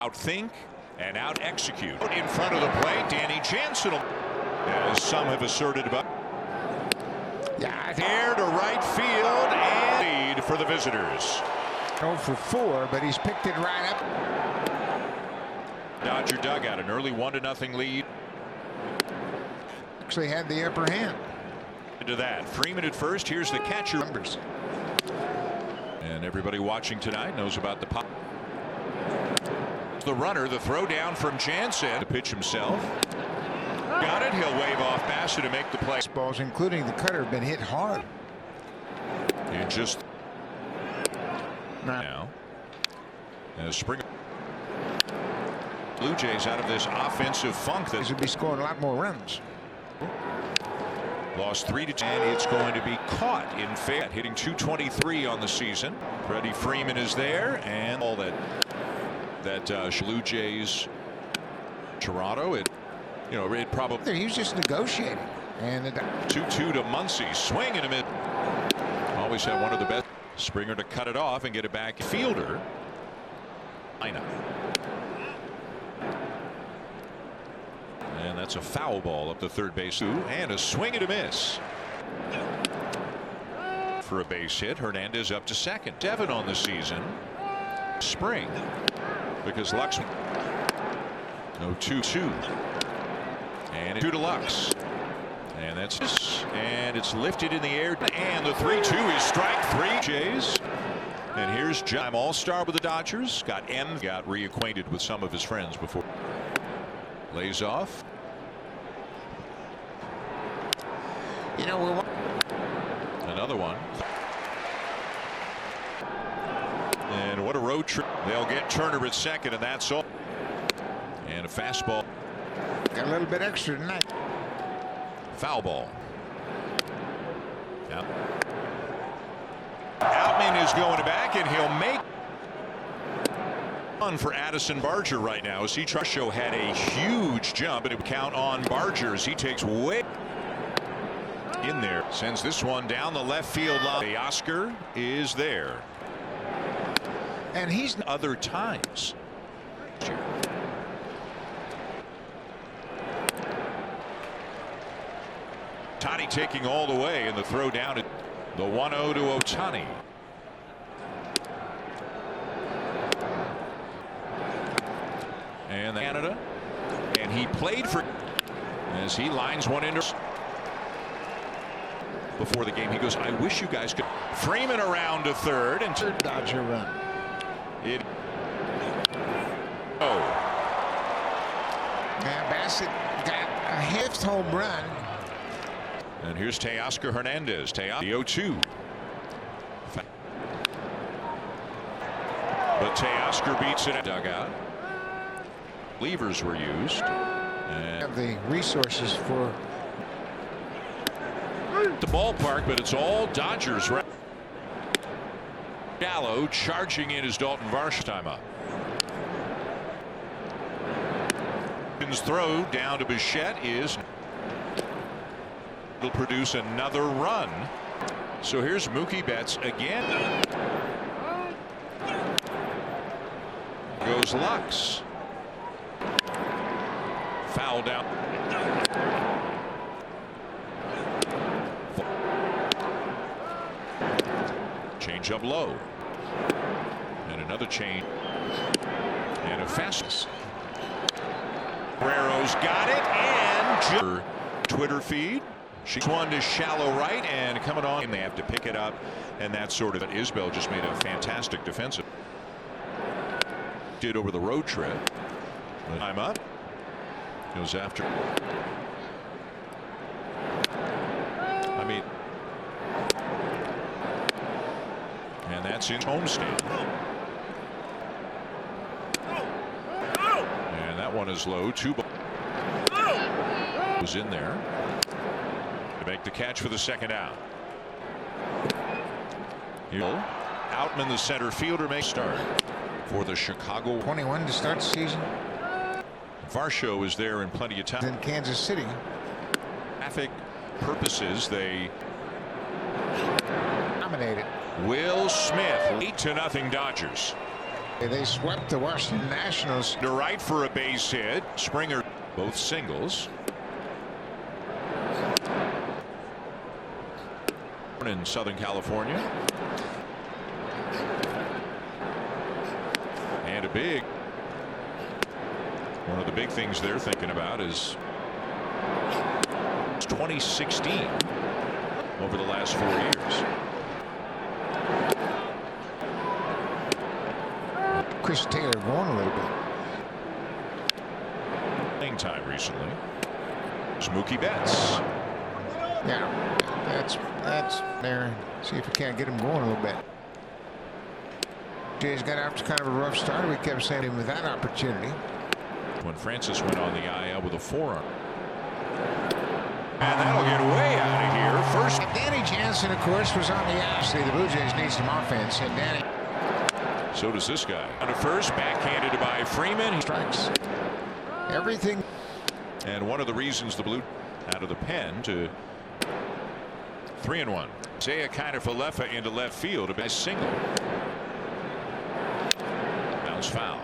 Outthink and out-execute. In front of the plate, Danny Jansen, as some have asserted about. Air to right field and lead for the visitors. 0 for 4, but he's picked it right up. Dodger dugout, an early 1-0 lead. Actually had the upper hand. To that, Freeman at first. Here's the catcher. Numbers. And everybody watching tonight knows about the pop. The runner, the throw down from Jansen to pitch himself. Got it. He'll wave off Bassett to make the play. Balls, including the cutter, have been hit hard. And just now, as Springer. Blue Jays out of this offensive funk that should be scoring a lot more runs. Lost 3-2, and it's going to be caught in fair. Hitting .223 on the season. Freddie Freeman is there, and all that Blue Jays, Toronto. It probably he was just negotiating, and 2-2 to Muncy. Swing and a mid. Always had one of the best. Springer to cut it off and get it back. Fielder. And that's a foul ball up the third base. And a swing and a miss. For a base hit, Hernandez up to second. 7 on the season. Spring. Because Lux. No 2-2. And 2 to Lux. And that's and it's lifted in the air. And the 3-2 is strike 3. Jays. And here's John, all-star with the Dodgers. Got reacquainted with some of his friends before. Lays off. Another one. And what a road trip. They'll get Turner at second, and that's all. And a fastball. Got a little bit extra tonight. Foul ball. Now, Outman is going back, and he'll make one for Addison Barger right now. As Trusho had a huge jump, and it would count on Barger as he takes way in there. Sends this one down the left field line. Oscar is there. And he's other times. Ohtani taking all the way, and the throw down at the 1-0 to Ohtani. And Canada, and he played for as he lines one into before the game. He goes, I wish you guys could. Freeman around to third, and Dodger run. Bassett got a fifth home run. And here's Teoscar Hernandez. The 0-2. But Teoscar beats it at dugout. Levers were used. And have the resources for the ballpark, but it's all Dodgers. Gallo charging in his Dalton Varsho timeout. Throw down to Bichette is will produce another run. So here's Mookie Betts again. Goes Lux. Foul down. Change up low. And another change. And a fastest. Guerrero's got it, and Twitter feed. She's one to shallow right, and coming on, and they have to pick it up, and that sort of. Isbell just made a fantastic defensive. Did over the road trip. Time up. Goes after. And that's in homestand. One is low. 2 was in there to make the catch for the second out. Outman, the center fielder, may start for the Chicago. 21 to start the season. Varsho is there in plenty of time. In Kansas City. Traffic purposes, they dominated. Will Smith, 8-0 Dodgers. They swept the Washington Nationals. To right for a base hit. Springer, both singles. In Southern California. And one of the big things they're thinking about is 2016 over the last 4 years. Chris Taylor won a little bit. Playing time recently. It's Mookie Betts. Yeah, that's there. See if we can't get him going a little bit. Jay's got out to kind of a rough start. We kept saying him with that opportunity. When Francis went on the IL with a forearm. And that'll get way out of here. First. And Danny Jansen, of course, was on the outside. The Blue Jays need some offense, and Danny. So does this guy. On to first, backhanded by Freeman. He strikes everything. And one of the reasons the Blue out of the pen to 3-1. Isaiah Kiner-Falefa into left field. A base single. Bounce foul.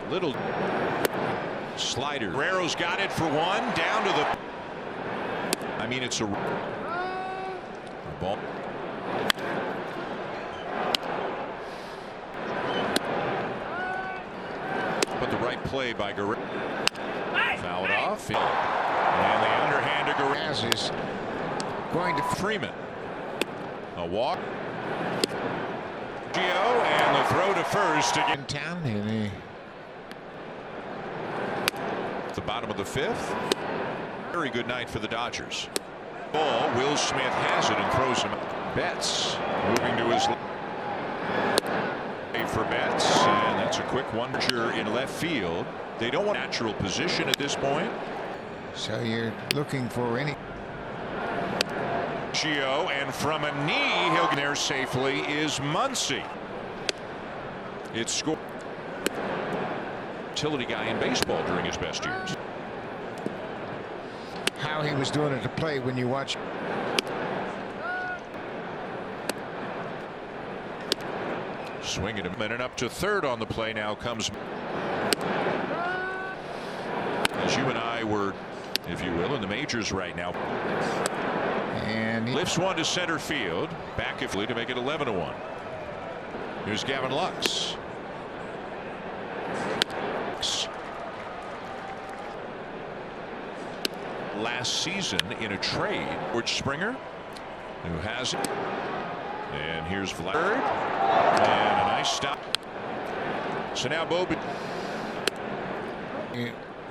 Little slider. Guerrero's got it for one. Down to the. I mean, it's a ball. But the right play by Guerrero. Foul it off. And the underhand to Guerrero is going to Freeman. A walk. And the throw to first to get in town. And the bottom of the fifth. Very good night for the Dodgers. Ball. Will Smith has it and throws him. Betts moving to his for Betts, and that's a quick one in left field. They don't want natural position at this point. So you're looking for any. And from a knee, he'll get there safely is Muncy. It's scored. Utility guy in baseball during his best years. How he was doing at the plate when you watch. Swinging a minute up to third on the play now comes. As you and I were, if you will, in the majors right now. And he lifts one to center field. Back if to make it 11-1. Here's Gavin Lux. Last season in a trade, George Springer, who has it. And here's Vlad. And a nice stop. So now Bobin.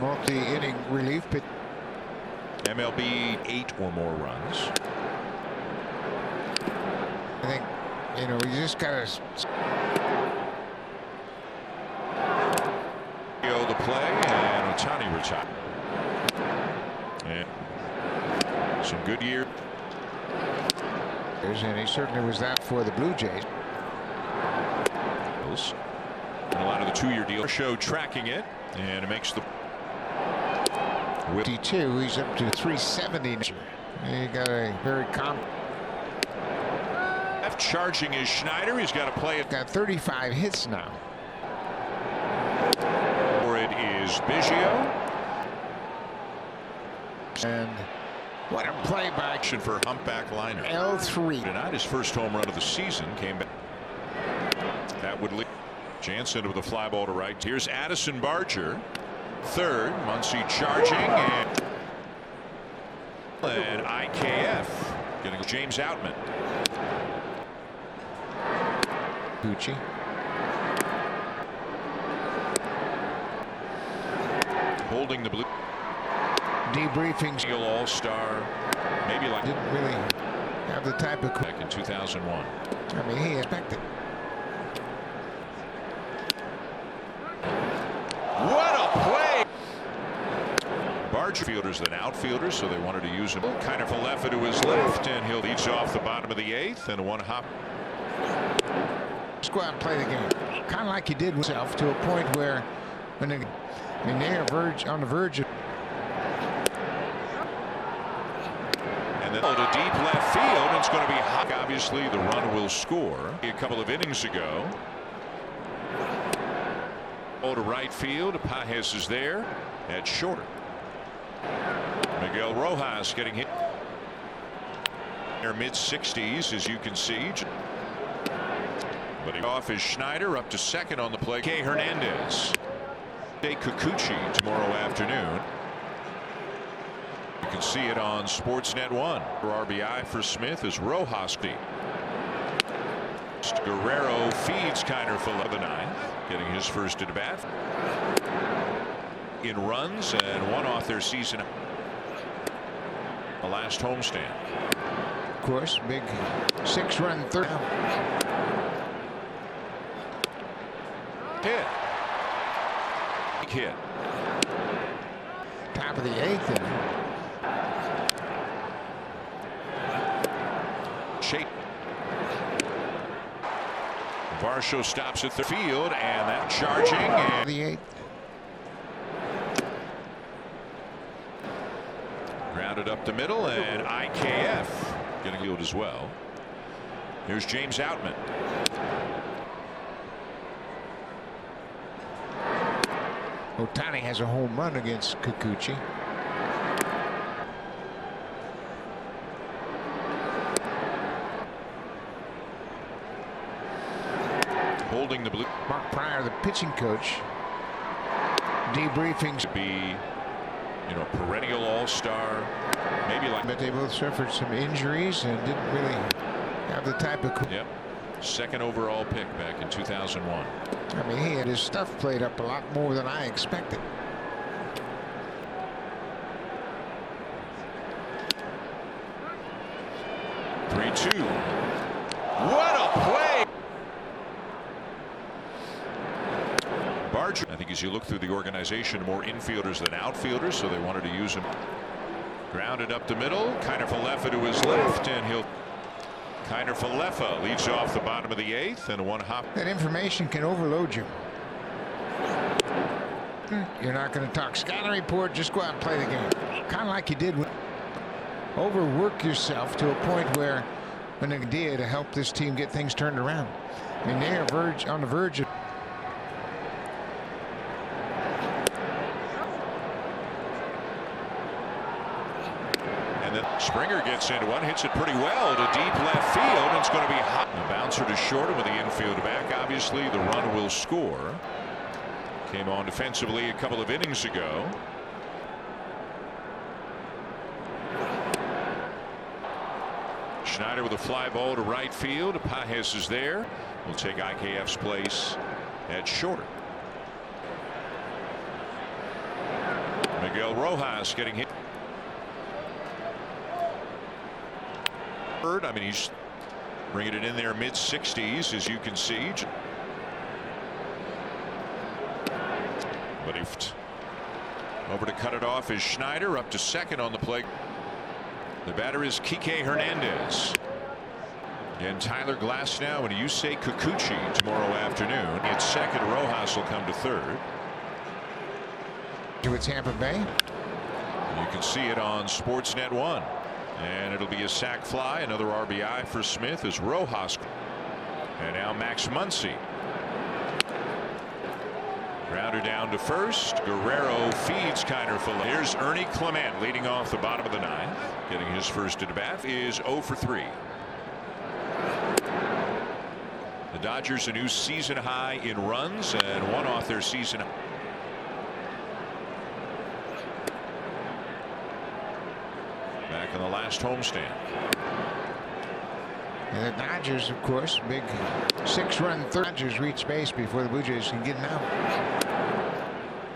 Multi-inning relief pitch. MLB 8 or more runs. I think, you just gotta. The play and Ohtani retired. And some good year. And he certainly was that for the Blue Jays. And a lot of the 2-year deal show tracking it, and it makes the 52. He's up to 370. He got a very left charging is Schneider. He's got to play it. Got 35 hits now. Or it is Biggio. And what a play by action for humpback liner. L3. Tonight his first home run of the season came back. That would lead Jansen with a fly ball to right. Here's Addison Barger. Third. Muncy charging and IKF getting James Outman. Gucci. Holding the blue. Debriefing. All-star. Maybe like didn't really have the type of back in 2001. I mean, he expected. What a play! Barger fielders than outfielders, so they wanted to use him. Kiner-Falefa to his left, and he'll leads off the bottom of the 8th, and one hop. Let's go out and play the game, kind of like he did himself, to a point where when they are on the verge of. And then to deep left field, and it's going to be hot. Obviously, the run will score. A couple of innings ago, To right field. Pages is there at shorter. Miguel Rojas getting hit. Their mid-60s, as you can see. But off is Schneider, up to second on the play. K. Hernandez. Kikuchi tomorrow afternoon. You can see it on Sportsnet 1. For RBI for Smith is Rojas. Guerrero feeds Kiner for the ninth, getting his first at bat. In runs and one off their season. The last homestand. Of course, big 6-run third. Hit. Big hit. Top of the 8th inning. Shape. Varsho stops at the field, and that charging. And the 8th. Grounded up the middle, and IKF getting field as well. Here's James Outman. Ohtani has a home run against Kikuchi. Holding the blue. Mark Pryor, the pitching coach, debriefing. To be, perennial all-star, maybe like. But they both suffered some injuries and didn't really have the type of. Yep. Second overall pick back in 2001. I mean, he had his stuff played up a lot more than I expected. Three-two. What a play! Barger. I think as you look through the organization, more infielders than outfielders, so they wanted to use him. Grounded up the middle. Kiner Falefa to his left, and he'll. Kiner Falefa leads off the bottom of the 8th, and one hop. That information can overload you. You're not going to talk scouting report. Just go out and play the game. Kind of like you did when. Overwork yourself to a point where, an idea to help this team get things turned around. I mean, they are on the verge of. Springer gets into one, hits it pretty well to deep left field, and it's going to be hot. The bouncer to short, and with the infield back, obviously the run will score. Came on defensively a couple of innings ago. Schneider with a fly ball to right field. Pages is there. Will take IKF's place at shorter. Miguel Rojas getting hit. I mean, he's bringing it in there mid-60s, as you can see. But if over to cut it off is Schneider, up to second on the plate. The batter is Kike Hernandez. And Tyler Glasnow and Yusei Kikuchi tomorrow afternoon. At second, Rojas will come to third. To Tampa Bay. You can see it on Sportsnet 1. And it'll be a sac fly. Another RBI for Smith as Rojas. And now Max Muncy. Grounder down to first. Guerrero feeds Kiner Falefa. Here's Ernie Clement leading off the bottom of the 9th. Getting his first at bat is 0 for 3. The Dodgers a new season high in runs and one off their season. Back in the last homestand. And the Dodgers, of course, big 6-run Dodgers reach base before the Blue Jays can get it out.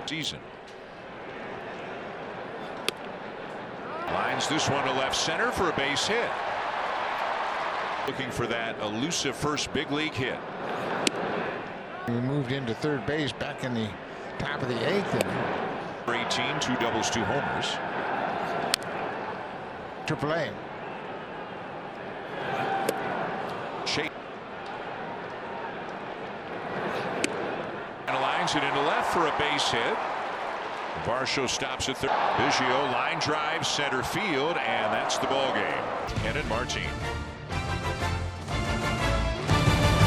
Season. Lines this one to left center for a base hit. Looking for that elusive first big league hit. We moved into third base back in the top of the 8th inning. 18, 2 doubles, 2 homers. AAA. Shake. And lines it into left for a base hit. Varsho stops at third. Biggio line drive center field, and that's the ball game. Kenneth Martin.